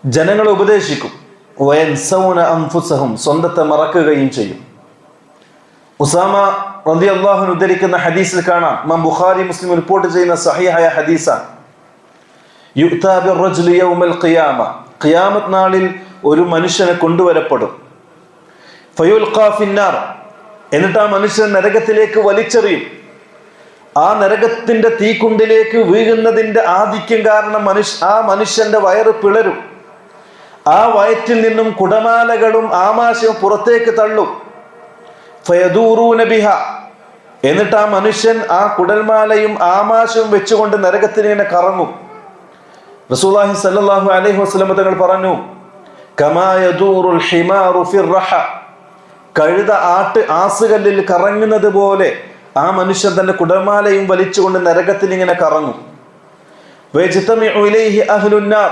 ജനങ്ങളെ ഉപദേശിക്കും. വയൻസൗന അൻഫുസഹും, സ്വന്തത്തെ മറക്കുകയും ചെയ്യും. ഉസാമ റളിയല്ലാഹു അൻഹു ഉദ്ധരിക്കുന്ന ഹദീസിൽ കാണാം, ഇമാം ബുഖാരി മുസ്ലിം റിപ്പോർട്ട് ചെയ്യുന്ന സഹീഹായ ഹദീസാണ്. യുഅ്താ ബിർറജുലി യൗമൽ ഖിയാമ, ഖിയാമത്ത് നാളിൽ ഒരു മനുഷ്യനെ കൊണ്ടുവരപ്പെടും. ഫയുൽഖാ ഫിന്നാർ, എന്നിട്ട് ആ മനുഷ്യൻ നരകത്തിലേക്ക് വലിച്ചെറിയും. ആ നരകത്തിന്റെ തീക്കുണ്ടിലേക്ക് വീഴുന്നതിന്റെ ആധിക്യം കാരണം ആ മനുഷ്യന്റെ വയറ് പിളരും. ആ വയറ്റിൽ നിന്നും കുടമാലകളും ആമാശയവും പുറത്തേക്ക് തള്ളും. ഫയദൂറൂന ബിഹ, എന്നിട്ട് ആ മനുഷ്യൻ ആ കുടൽമാലയും ആമാശയവും വെച്ചുകൊണ്ട് നരകത്തിൽ ഇങ്ങനെ കറങ്ങും. റസൂലുള്ളാഹി സ്വല്ലല്ലാഹു അലൈഹി വസല്ലം തങ്ങൾ പറഞ്ഞു, കമാ യദൂറുൽ ഹിമാറു ഫിർറഹ, കഴുത ആസുകല്ലിൽ കറങ്ങുന്നത് പോലെ ആ മനുഷ്യൻ തന്റെ കുടൽമാലയും വലിച്ചുകൊണ്ട് നരകത്തിൽ ഇങ്ങനെ കറങ്ങും. വയജ്തമിഉ ഇലൈഹി അഹ്ലുന്നാർ,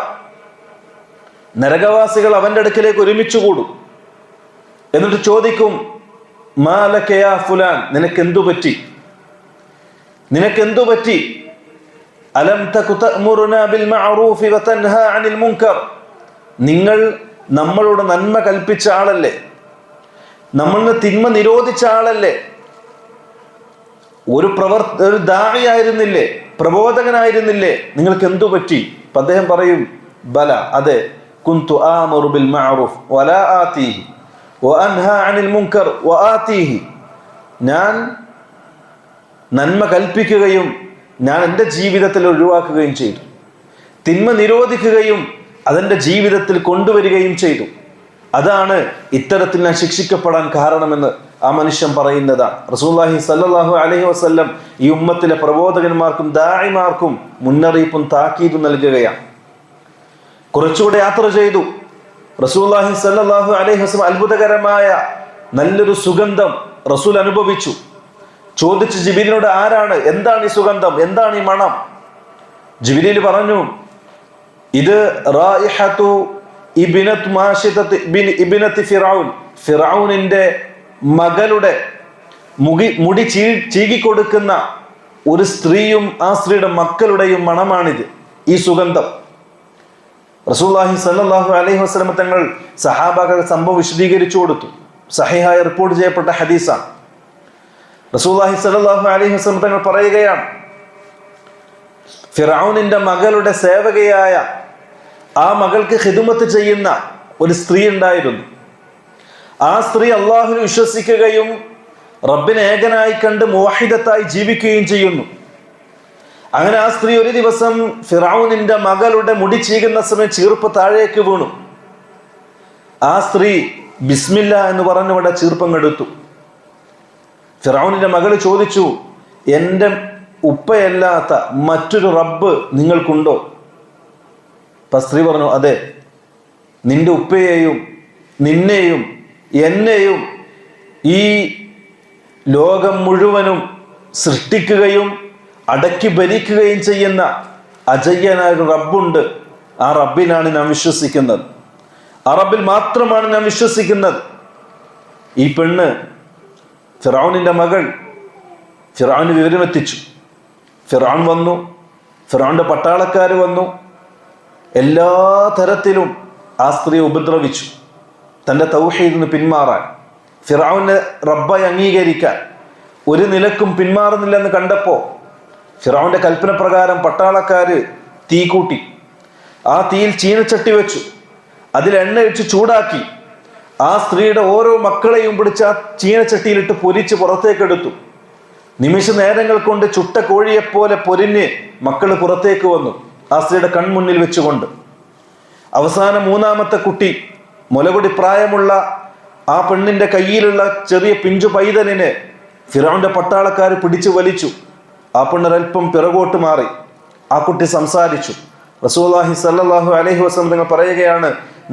നരകവാസികൾ അവന്റെ അടുക്കലേക്ക് ഒരുമിച്ച് കൂടും. എന്നിട്ട് ചോദിക്കും, മാലക യാ ഫുലാൻ, നിനക്കെന്തു പറ്റി? അലം തകു തഅ്മുറുനാ ബിൽ മഅറൂഫി വതൻഹാ അനിൽ മുൻകർ, നിങ്ങൾ നമ്മളോട് നന്മ കൽപ്പിച്ച ആളല്ലേ, നമ്മളിന് തിന്മ നിരോധിച്ച ആളല്ലേ, ഒരു ദാഇയായിരുന്നില്ലേ, പ്രബോധകനായിരുന്നില്ലേ, നിങ്ങൾക്ക് എന്തു പറ്റി? അദ്ദേഹം പറയും, ബല, അതെ, കുന്തു ആമുറു ബിൽ മഅറൂഫ് വലാ ആതീഹി വഅൻഹാ അനിൽ മുൻകർ വആതീഹി, ഞാൻ നന്മ കൽപ്പിക്കുകയും ഞാൻ എൻ്റെ ജീവിതത്തിൽ ഒഴിവാക്കുകയും ചെയ്തു, തിന്മ നിരോധിക്കുകയും അതെൻ്റെ ജീവിതത്തിൽ കൊണ്ടുവരികയും ചെയ്തു. അതാണ് ഇത്തരത്തിൽ ഞാൻ ശിക്ഷിക്കപ്പെടാൻ കാരണമെന്ന് ആ മനുഷ്യൻ പറയുന്നതാണ്. റസൂലുള്ളാഹി സ്വല്ലല്ലാഹു അലൈഹി വസല്ലം ഈ ഉമ്മത്തിലെ പ്രബോധകന്മാർക്കും ദാഇമാർക്കും മുന്നറിയിപ്പും താക്കീതും നൽകുകയാണ്. കുറച്ചുകൂടെ യാത്ര ചെയ്തു. റസൂലുള്ളാഹി സ്വല്ലല്ലാഹു അലൈഹി വസല്ലം അത്ഭുതകരമായ നല്ലൊരു സുഗന്ധം റസൂൽ അനുഭവിച്ചു. ചോദിച്ചു ജിബ്രീലിനോട്, ആരാണ്, എന്താണ് ഈ സുഗന്ധം, എന്താണ് ഈ മണം? ജിബ്രീൽ പറഞ്ഞു, ഇത് റായിഹത്തു ഇബ്നത്ത് മാഷിദത്ത് ഇബ്നത്ത് ഫിറഔൻ, ഫിറഔനിന്റെ മകളുടെ മുടി ചീകിക്കൊടുക്കുന്ന ഒരു സ്ത്രീയും ആ സ്ത്രീയുടെ മക്കളുടെയും മണമാണിത്, ഈ സുഗന്ധം. റസൂലുള്ളാഹി സ്വല്ലല്ലാഹു അലൈഹി വസല്ലം തങ്ങൾ സഹാബാക്കൾക്ക് സംഭവം വിശദീകരിച്ചു കൊടുത്തു. സഹിഹായ റിപ്പോർട്ട് ചെയ്യപ്പെട്ട ഹദീസാണ്. റസൂലുള്ളാഹി സ്വല്ലല്ലാഹു അലൈഹി വസല്ലം തങ്ങൾ പറയുകയാണ്, ഫിറഔനിന്റെ മകളുടെ സേവകയായ ആ മകൾക്ക് ഖിദ്മത്ത് ചെയ്യുന്ന ഒരു സ്ത്രീ ഉണ്ടായിരുന്നു. ആ സ്ത്രീ അള്ളാഹുവിൽ വിശ്വസിക്കുകയും റബ്ബിനെ ഏകനായി കണ്ട് മുവഹിദത്തായി ജീവിക്കുകയും ചെയ്യുന്നു. അങ്ങനെ ആ സ്ത്രീ ഒരു ദിവസം ഫിറഔനിന്റെ മകളുടെ മുടി ചീകുന്ന സമയം ചീർപ്പ് താഴേക്ക് വീണു. ആ സ്ത്രീ ബിസ്മില്ല എന്ന് പറഞ്ഞവിടെ ചീർപ്പം എടുത്തു. ഫിറഔനിന്റെ മകൾ ചോദിച്ചു, എൻ്റെ ഉപ്പയല്ലാത്ത മറ്റൊരു റബ്ബ് നിങ്ങൾക്കുണ്ടോ? അപ്പൊ സ്ത്രീ പറഞ്ഞു, അതെ, നിന്റെ ഉപ്പയെയും നിന്നെയും എന്നെയും ഈ ലോകം മുഴുവനും സൃഷ്ടിക്കുകയും അടക്കി ഭരിക്കുകയും ചെയ്യുന്ന അജയ്യനായ ഒരു റബ്ബുണ്ട്. ആ റബ്ബിനാണ് ഞാൻ വിശ്വസിക്കുന്നത്, ആ റബ്ബിൽ മാത്രമാണ് ഞാൻ വിശ്വസിക്കുന്നത്. ഈ പെണ്ണ്, ഫിറഔനിന്റെ മകൾ, ഫിറഔന് വിവരമെത്തിച്ചു. ഫിറഔൻ വന്നു, ഫിറഔന്റെ പട്ടാളക്കാർ വന്നു. എല്ലാ തരത്തിലും ആ സ്ത്രീയെ ഉപദ്രവിച്ചു. തൻ്റെ തൗഹീദിന് പിന്മാറാൻ, ഫിറഔനെ റബ്ബായി അംഗീകരിക്കാൻ ഒരു നിലക്കും പിന്മാറുന്നില്ലെന്ന് കണ്ടപ്പോൾ ഫിറഔന്റെ കൽപ്പന പ്രകാരം പട്ടാളക്കാര് തീ കൂട്ടി. ആ തീയിൽ ചീനച്ചട്ടി വെച്ചു, അതിൽ എണ്ണ ഒഴിച്ച് ചൂടാക്കി ആ സ്ത്രീയുടെ ഓരോ മക്കളെയും പിടിച്ച് ആ ചീനച്ചട്ടിയിലിട്ട് പൊരിച്ച് പുറത്തേക്കെടുത്തു. നിമിഷ നേരങ്ങൾ കൊണ്ട് ചുട്ട കോഴിയെപ്പോലെ പൊരിഞ്ഞ് മക്കൾ പുറത്തേക്ക് വന്നു, ആ സ്ത്രീയുടെ കൺമുന്നിൽ വെച്ചുകൊണ്ട്. അവസാനം മൂന്നാമത്തെ കുട്ടി, മുലകുടി പ്രായമുള്ള ആ പെണ്ണിന്റെ കയ്യിലുള്ള ചെറിയ പിഞ്ചു പൈതലിനെ ഫിറഔന്റെ പട്ടാളക്കാർ പിടിച്ചു വലിച്ചു. ആ പെണ്ണൊരൽപ്പം പിറകോട്ട് മാറി. ആ കുട്ടി സംസാരിച്ചു. റസൂലുള്ളാഹി സ്വല്ലല്ലാഹു അലൈഹി വസല്ലം തങ്ങൾ പറയുകയാണ്,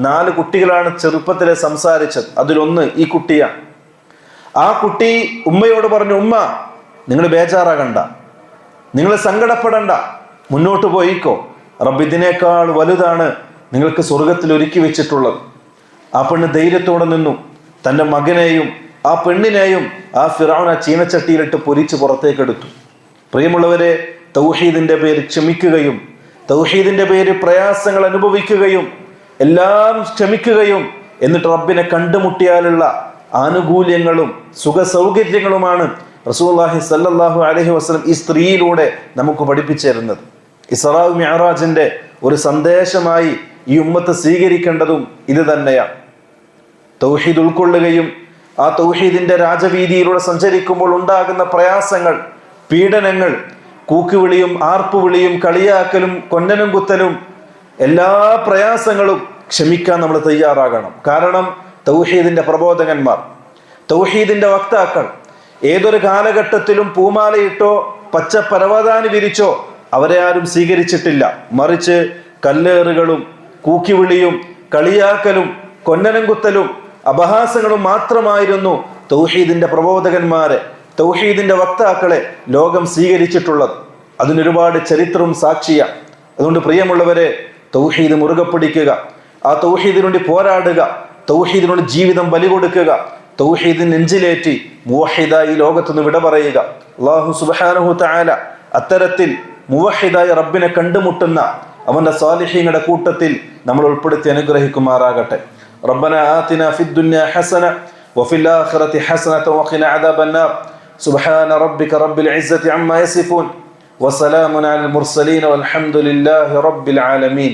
4 കുട്ടികളാണ് ചെറുപ്പത്തിലെ സംസാരിച്ചത്, അതിലൊന്ന് ഈ കുട്ടിയാണ്. ആ കുട്ടി ഉമ്മയോട് പറഞ്ഞു, ഉമ്മ, നിങ്ങൾ ബേജാറാകണ്ട, നിങ്ങൾ സങ്കടപ്പെടണ്ട, മുന്നോട്ട് പോയിക്കോ, റബ്ബ് ഇതിനേക്കാൾ വലുതാണ് നിങ്ങൾക്ക് സ്വർഗത്തിൽ ഒരുക്കി വെച്ചിട്ടുള്ളത്. ആ പെണ്ണ് ധൈര്യത്തോടെ നിന്നു. തൻ്റെ മകനെയും ആ പെണ്ണിനെയും ആ ഫിറഔൻ ആ ചീനച്ചട്ടിയിലിട്ട് പൊരിച്ച് പുറത്തേക്കെടുത്തു. പ്രിയമുള്ളവരെ, തൗഹീദിന്റെ പേര് ക്ഷമിക്കുകയും തൗഹീദിന്റെ പേര് പ്രയാസങ്ങൾ അനുഭവിക്കുകയും എല്ലാം ക്ഷമിക്കുകയും എന്നിട്ട് റബ്ബിനെ കണ്ടുമുട്ടിയാലുള്ള ആനുകൂല്യങ്ങളും സുഖ സൗകര്യങ്ങളുമാണ് റസൂലുള്ളാഹി സ്വല്ലല്ലാഹു അലൈഹി വസല്ലം ഈ സ്ത്രീയിലൂടെ നമുക്ക് പഠിപ്പിച്ചു തരുന്നത്. ഇസ്റാ മിഅ്റാജിന്റെ ഒരു സന്ദേശമായി ഈ ഉമ്മത്ത് സ്വീകരിക്കേണ്ടതും ഇത് തന്നെയാണ്. തൗഹീദ് ഉൾക്കൊള്ളുകയും ആ തൗഹീദിന്റെ രാജവീതിയിലൂടെ സഞ്ചരിക്കുമ്പോൾ ഉണ്ടാകുന്ന പ്രയാസങ്ങൾ, പീഡനങ്ങൾ, കൂക്കുവിളിയും ആർപ്പുവിളിയും കളിയാക്കലും കൊന്നനും കുത്തലും എല്ലാ പ്രയാസങ്ങളും ക്ഷമിക്കാൻ നമ്മൾ തയ്യാറാകണം. കാരണം തൗഹീദിന്റെ പ്രബോധകന്മാർ, തൗഹീദിന്റെ വക്താക്കൾ ഏതൊരു കാലഘട്ടത്തിലും പൂമാലയിട്ടോ പച്ച പരവതാനി വിരിച്ചോ അവരെ ആരും സ്വീകരിച്ചിട്ടില്ല. മറിച്ച് കല്ലേറുകളും കൂക്കിവിളിയും കളിയാക്കലും കൊന്നനം കുത്തലും അപഹാസങ്ങളും മാത്രമായിരുന്നു തൗഹീദിന്റെ പ്രബോധകന്മാരെ, തൗഹീദിന്റെ വക്താക്കളെ ലോകം സ്വീകരിച്ചിട്ടുള്ളത്. അതിനൊരുപാട് ചരിത്രവും സാക്ഷിയാണ്. അതുകൊണ്ട് പ്രിയമുള്ളവരെ, തൗഹീദ് മുറുകെ പിടിക്കുക, ആ തൗഹീദിനു വേണ്ടി പോരാടുക, തൗഹീദിനു വേണ്ടി ജീവിതം ബലി കൊടുക്കുക, തൗഹീദിന് നെഞ്ചിലേറ്റി മുവഹിദായി ലോകത്തുനിന്ന് വിട പറയുക. അല്ലാഹു സുബ്ഹാനഹു തആല അത്തരത്തിൽ മുവഹിദായ റബ്ബിനെ കണ്ടുമുട്ടുന്ന അവന്റെ സാലിഹീങ്ങളുടെ കൂട്ടത്തിൽ നമ്മൾ ഉൾപ്പെടുത്തി അനുഗ്രഹിക്കുമാറാകട്ടെ. റബ്ബനാ ആതിനാ ഫിദ്ദുനിയ ഹസന വഫിൽ ആഖിറതി ഹസനത വഖിനാ അദാബന്നാർ. സുബ്ഹാന റബ്ബിക റബ്ബിൽ ഇസ്സതി അമ്മാ യസിഫൂൻ വസലാമുൻ അലൽ മുർസലീൻ വൽഹംദുലില്ലാഹി റബ്ബിൽ ആലമീൻ.